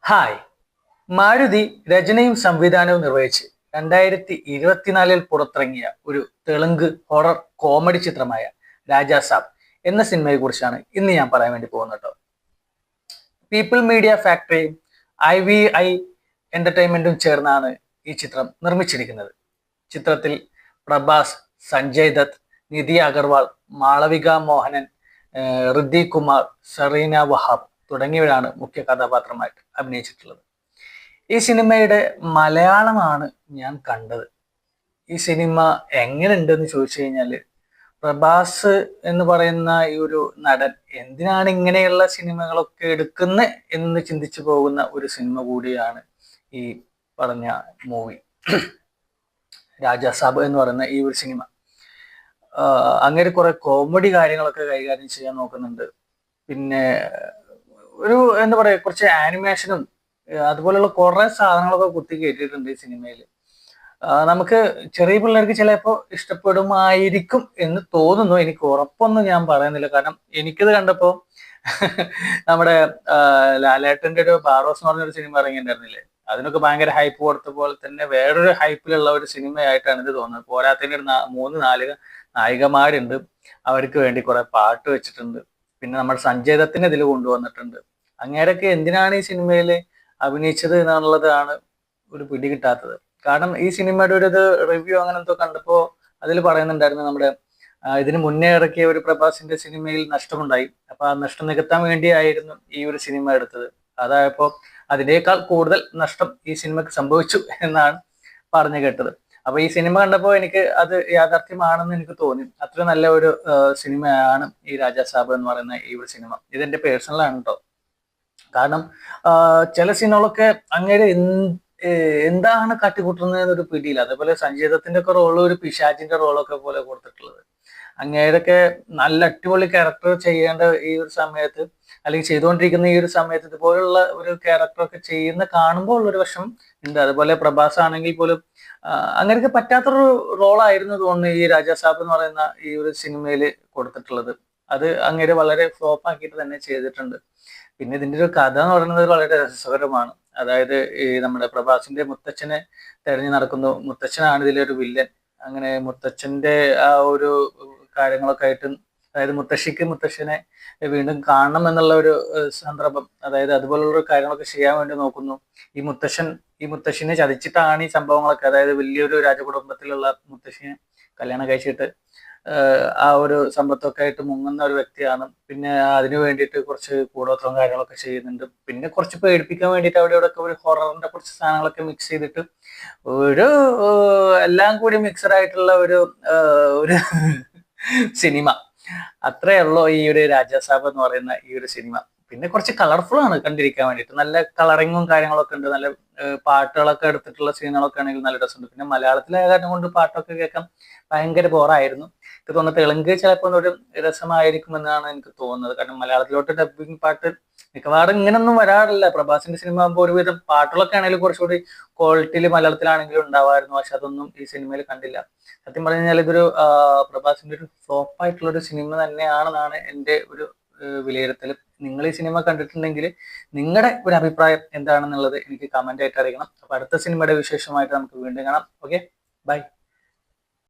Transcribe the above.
Hi. Maruti രചനയും സംവിധാനവും നിർവഹിച്ച് 2024 പുറത്തിറങ്ങിയ ഒരു തെലുങ്ക് ഹൊറർ കോമഡി ചിത്രമായ രാജാ സാബ് എന്ന സിനിമയെ കുറിച്ചാണ് ഇന്ന് ഞാൻ പറയാൻ വേണ്ടി പോകുന്നത് കേട്ടോ. പീപ്പിൾ മീഡിയ ഫാക്ടറിയും IVI എന്റർടൈൻമെന്റും ചേർന്നാണ് ഈ ചിത്രം നിർമ്മിച്ചിരിക്കുന്നത്. ചിത്രത്തിൽ പ്രഭാസ്, സഞ്ജയ് ദത്ത്, നിധി അഗർവാൾ, മാളവിക മോഹനൻ, ഋതിക് കുമാർ, സെറീന വഹാബ് തുടങ്ങിയവരാണ് മുഖ്യ കഥാപാത്രമായിട്ട് അഭിനയിച്ചിട്ടുള്ളത്. ഈ സിനിമയുടെ മലയാളമാണ് ഞാൻ കണ്ടത്. ഈ സിനിമ എങ്ങനെയുണ്ടെന്ന് ചോദിച്ചു കഴിഞ്ഞാല്, പ്രഭാസ് എന്ന് പറയുന്ന ഈ ഒരു നടൻ എന്തിനാണ് ഇങ്ങനെയുള്ള സിനിമകളൊക്കെ എടുക്കുന്നത് എന്ന് ചിന്തിച്ചു പോകുന്ന ഒരു സിനിമ കൂടിയാണ് ഈ പറഞ്ഞ മൂവി രാജാ സാബ് എന്ന് പറയുന്ന ഈ ഒരു സിനിമ. അങ്ങനെ കുറെ കോമഡി കാര്യങ്ങളൊക്കെ കൈകാര്യം ചെയ്യാൻ നോക്കുന്നുണ്ട്. പിന്നെ ഒരു എന്താ പറയാ, കുറച്ച് ആനിമേഷനും അതുപോലെയുള്ള കുറെ സാധനങ്ങളൊക്കെ കുത്തി കയറ്റിയിട്ടുണ്ട് ഈ സിനിമയിൽ. നമുക്ക് ചെറിയ പിള്ളേർക്ക് ചിലപ്പോൾ ഇഷ്ടപ്പെടുമായിരിക്കും എന്ന് തോന്നുന്നു. എനിക്ക് ഉറപ്പൊന്നും ഞാൻ പറയുന്നില്ല, കാരണം എനിക്കിത് കണ്ടപ്പോൾ നമ്മുടെ ലാലേട്ടന്റെ ഒരു ബാറോസ് എന്ന് പറഞ്ഞൊരു സിനിമ ഇറങ്ങിയിട്ടുണ്ടായിരുന്നില്ലേ, അതിനൊക്കെ ഭയങ്കര ഹൈപ്പ് കൊടുത്ത പോലെ തന്നെ വേറൊരു ഹൈപ്പിലുള്ള ഒരു സിനിമയായിട്ടാണ് ഇത് തോന്നുന്നത്. പോരാത്തതിന് ഒരു 3-4 നായികമാരുണ്ട്, അവർക്ക് വേണ്ടി കുറെ പാട്ട് വെച്ചിട്ടുണ്ട്. പിന്നെ നമ്മുടെ സഞ്ജയ് ദത്തിനെ ഇതിൽ കൊണ്ടുവന്നിട്ടുണ്ട്. അങ്ങേരൊക്കെ എന്തിനാണ് ഈ സിനിമയിൽ അഭിനയിച്ചത് എന്നുള്ളതാണ് ഒരു പിടി കിട്ടാത്തത്. കാരണം ഈ സിനിമയുടെ ഒരു റിവ്യൂ അങ്ങനെ എന്തോ കണ്ടപ്പോൾ അതിൽ പറയുന്നുണ്ടായിരുന്നു, നമ്മുടെ ഇതിന് മുന്നേ ഇറക്കിയ ഒരു പ്രഭാസിന്റെ സിനിമയിൽ നഷ്ടമുണ്ടായി, അപ്പൊ ആ നഷ്ടം നികത്താൻ വേണ്ടിയായിരുന്നു ഈ ഒരു സിനിമ എടുത്തത്. അതായപ്പോ അതിനേക്കാൾ കൂടുതൽ നഷ്ടം ഈ സിനിമക്ക് സംഭവിച്ചു എന്നാണ് പറഞ്ഞു കേട്ടത്. അപ്പൊ ഈ സിനിമ കണ്ടപ്പോൾ എനിക്ക് അത് യാഥാർത്ഥ്യമാണെന്ന് എനിക്ക് തോന്നി. അത്ര നല്ല ഒരു സിനിമയാണ് ഈ രാജാ സാബ് എന്ന് പറയുന്ന ഈ ഒരു സിനിമ. ഇതെന്റെ പേഴ്സണലാണ് കേട്ടോ. കാരണം ചില സിനിമകളൊക്കെ അങ്ങനെ എന്താണ് കാട്ടിക്കൂട്ടുന്നത് എന്നൊരു പിടിയില്ല. അതേപോലെ സഞ്ജയ് ദത്തിന്റെ ഒക്കെ റോള് ഒരു പിശാചിന്റെ റോളൊക്കെ പോലെ കൊടുത്തിട്ടുള്ളത്. അങ്ങേരൊക്കെ നല്ല അടിപൊളി ക്യാരക്ടർ ചെയ്യേണ്ട ഈ ഒരു സമയത്ത്, അല്ലെങ്കിൽ ചെയ്തുകൊണ്ടിരിക്കുന്ന ഈ ഒരു സമയത്ത് ഇതുപോലുള്ള ഒരു ക്യാരക്ടറൊക്കെ ചെയ്യുന്ന കാണുമ്പോൾ ഉള്ളൊരു വശം ഉണ്ട്. അതുപോലെ പ്രഭാസ് ആണെങ്കിൽ പോലും അങ്ങനെയൊക്കെ പറ്റാത്തൊരു റോളായിരുന്നു തോന്നുന്നു ഈ രാജാ സാബ് എന്ന് പറയുന്ന ഈ ഒരു സിനിമയിൽ കൊടുത്തിട്ടുള്ളത്. അത് അങ്ങേര് വളരെ ഫ്ലോപ്പ് ആക്കിയിട്ട് തന്നെ ചെയ്തിട്ടുണ്ട്. പിന്നെ ഇതിന്റെ ഒരു കഥ എന്ന് പറയുന്നത് വളരെ രസകരമാണ്. അതായത് ഈ നമ്മുടെ പ്രഭാസിന്റെ മുത്തച്ഛനെ തെരഞ്ഞു നടക്കുന്നു. മുത്തച്ഛനാണ് ഇതിലൊരു വില്ലൻ. അങ്ങനെ മുത്തച്ഛന്റെ ആ ഒരു കാര്യങ്ങളൊക്കെ ആയിട്ട്, അതായത് മുത്തശ്ശിക്ക് മുത്തശ്ശനെ വീണ്ടും കാണണം എന്നുള്ള ഒരു സന്ദർഭം, അതായത് അതുപോലുള്ള കാര്യങ്ങളൊക്കെ ചെയ്യാൻ വേണ്ടി നോക്കുന്നു. ഈ മുത്തശ്ശിനെ ചതിച്ചിട്ടാണ് ഈ സംഭവങ്ങളൊക്കെ, അതായത് വലിയൊരു രാജകുടുംബത്തിലുള്ള മുത്തശ്ശിനെ കല്യാണം കഴിച്ചിട്ട് ആ ഒരു സമ്പത്തൊക്കെ ആയിട്ട് മുങ്ങുന്ന ഒരു വ്യക്തിയാണ്. പിന്നെ അതിനു വേണ്ടിയിട്ട് കുറച്ച് കൂടോത്രവും കാര്യങ്ങളൊക്കെ ചെയ്യുന്നുണ്ട്. പിന്നെ കുറച്ച് പേടിപ്പിക്കാൻ വേണ്ടിയിട്ട് അവിടെ ഇവിടെ ഒരു ഹൊററിന്റെ കുറച്ച് സാധനങ്ങളൊക്കെ മിക്സ് ചെയ്തിട്ട് ഒരു എല്ലാം കൂടി മിക്സഡ് ആയിട്ടുള്ള ഒരു ഒരു സിനിമ. അത്രേ ഉള്ളൂ ഈ ഒരു രാജാ സാബ് എന്ന് പറയുന്ന ഈ ഒരു സിനിമ. പിന്നെ കുറച്ച് കളർഫുൾ ആണ് കണ്ടിരിക്കാൻ വേണ്ടിയിട്ട്. നല്ല കളറിങ്ങും കാര്യങ്ങളൊക്കെ ഉണ്ട്. നല്ല പാട്ടുകളൊക്കെ എടുത്തിട്ടുള്ള സീനുകളൊക്കെ ആണെങ്കിൽ നല്ല രസമുണ്ട്. പിന്നെ മലയാളത്തിലെ കാരണം കൊണ്ട് പാട്ടൊക്കെ കേൾക്കാൻ ഭയങ്കര ബോറായിരുന്നു. എനിക്ക് തോന്നുന്നത് തെലുങ്ക് ചിലപ്പോൾ ഒരു രസമായിരിക്കുമെന്നാണ് എനിക്ക് തോന്നുന്നത്. കാരണം മലയാളത്തിലോട്ട് ഡബിങ് പാട്ട് മിക്കവാറും ഇങ്ങനൊന്നും വരാറില്ല. പ്രഭാസിന്റെ സിനിമ ആകുമ്പോൾ ഒരുവിധം പാട്ടുകളൊക്കെ ആണെങ്കിലും കുറച്ചുകൂടി ക്വാളിറ്റിയിൽ മലയാളത്തിലാണെങ്കിലും ഉണ്ടാവായിരുന്നു. പക്ഷെ അതൊന്നും ഈ സിനിമയിൽ കണ്ടില്ല. സത്യം പറഞ്ഞു കഴിഞ്ഞാൽ ഇതൊരു പ്രഭാസിന്റെ ഒരു ഫ്ലോപ്പ് ആയിട്ടുള്ള ഒരു സിനിമ തന്നെയാണെന്നാണ് എൻ്റെ ഒരു വിലയിരുത്തൽ. നിങ്ങൾ ഈ സിനിമ കണ്ടിട്ടുണ്ടെങ്കിൽ നിങ്ങളുടെ ഒരു അഭിപ്രായം എന്താണെന്നുള്ളത് എനിക്ക് കമന്റ് ആയിട്ട് അറിയിക്കണം. അപ്പൊ അടുത്ത സിനിമയുടെ വിശേഷമായിട്ട് നമുക്ക് വീണ്ടും കാണാം. Okay, by.